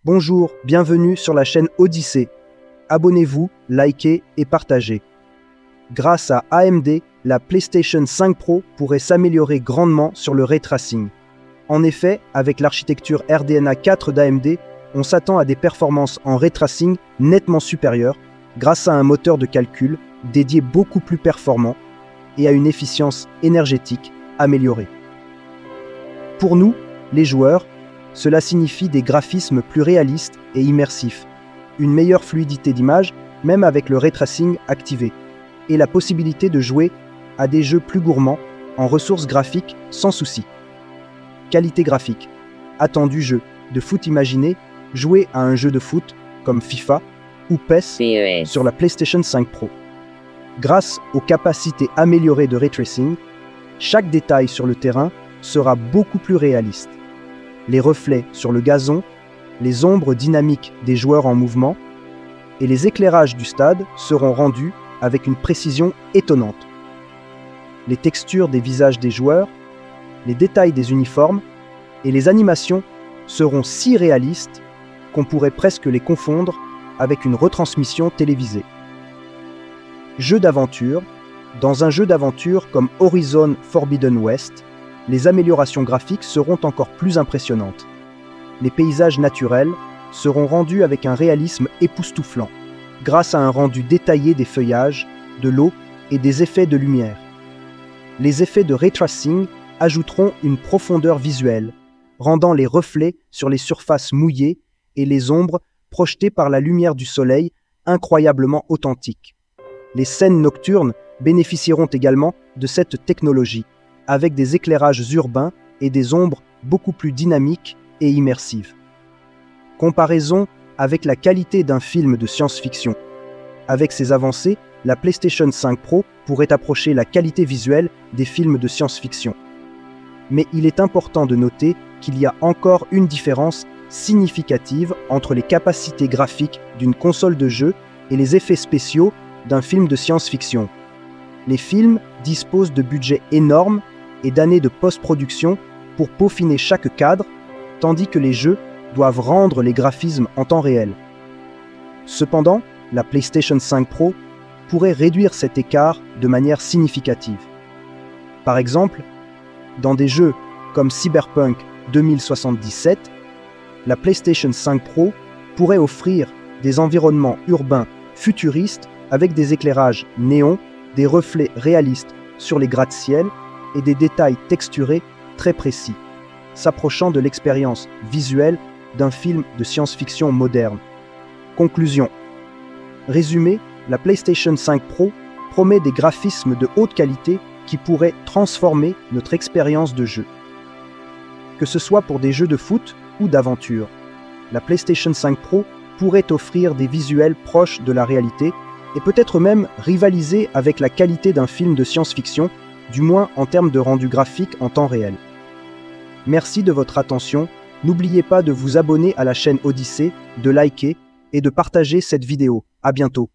Bonjour, bienvenue sur la chaîne Odyssée. Abonnez-vous, likez et partagez. Grâce à AMD, la PlayStation 5 Pro pourrait s'améliorer grandement sur le ray tracing. En effet, avec l'architecture RDNA 4 d'AMD, on s'attend à des performances en ray tracing nettement supérieures grâce à un moteur de calcul dédié beaucoup plus performant et à une efficience énergétique améliorée. Pour nous, les joueurs, cela signifie des graphismes plus réalistes et immersifs, une meilleure fluidité d'image même avec le ray tracing activé, et la possibilité de jouer à des jeux plus gourmands en ressources graphiques sans souci. Qualité graphique. Attendu jeu de foot imaginé, jouer à un jeu de foot comme FIFA ou PES sur la PlayStation 5 Pro. Grâce aux capacités améliorées de ray tracing, chaque détail sur le terrain sera beaucoup plus réaliste. Les reflets sur le gazon, les ombres dynamiques des joueurs en mouvement et les éclairages du stade seront rendus avec une précision étonnante. Les textures des visages des joueurs, les détails des uniformes et les animations seront si réalistes qu'on pourrait presque les confondre avec une retransmission télévisée. Jeu d'aventure. Dans un jeu d'aventure comme Horizon Forbidden West, les améliorations graphiques seront encore plus impressionnantes. Les paysages naturels seront rendus avec un réalisme époustouflant, grâce à un rendu détaillé des feuillages, de l'eau et des effets de lumière. Les effets de ray tracing ajouteront une profondeur visuelle, rendant les reflets sur les surfaces mouillées et les ombres projetées par la lumière du soleil incroyablement authentiques. Les scènes nocturnes bénéficieront également de cette technologie, avec des éclairages urbains et des ombres beaucoup plus dynamiques et immersives. Comparaison avec la qualité d'un film de science-fiction. Avec ces avancées, la PlayStation 5 Pro pourrait approcher la qualité visuelle des films de science-fiction. Mais il est important de noter qu'il y a encore une différence significative entre les capacités graphiques d'une console de jeu et les effets spéciaux d'un film de science-fiction. Les films disposent de budgets énormes et d'années de post-production pour peaufiner chaque cadre, tandis que les jeux doivent rendre les graphismes en temps réel. Cependant, la PlayStation 5 Pro pourrait réduire cet écart de manière significative. Par exemple, dans des jeux comme Cyberpunk 2077, la PlayStation 5 Pro pourrait offrir des environnements urbains futuristes avec des éclairages néons, des reflets réalistes sur les gratte-ciel et des détails texturés très précis, s'approchant de l'expérience visuelle d'un film de science-fiction moderne. Conclusion. Résumé, la PlayStation 5 Pro promet des graphismes de haute qualité qui pourraient transformer notre expérience de jeu. Que ce soit pour des jeux de foot ou d'aventure, la PlayStation 5 Pro pourrait offrir des visuels proches de la réalité et peut-être même rivaliser avec la qualité d'un film de science-fiction, du moins en termes de rendu graphique en temps réel. Merci de votre attention, n'oubliez pas de vous abonner à la chaîne Odyssée, de liker et de partager cette vidéo. À bientôt.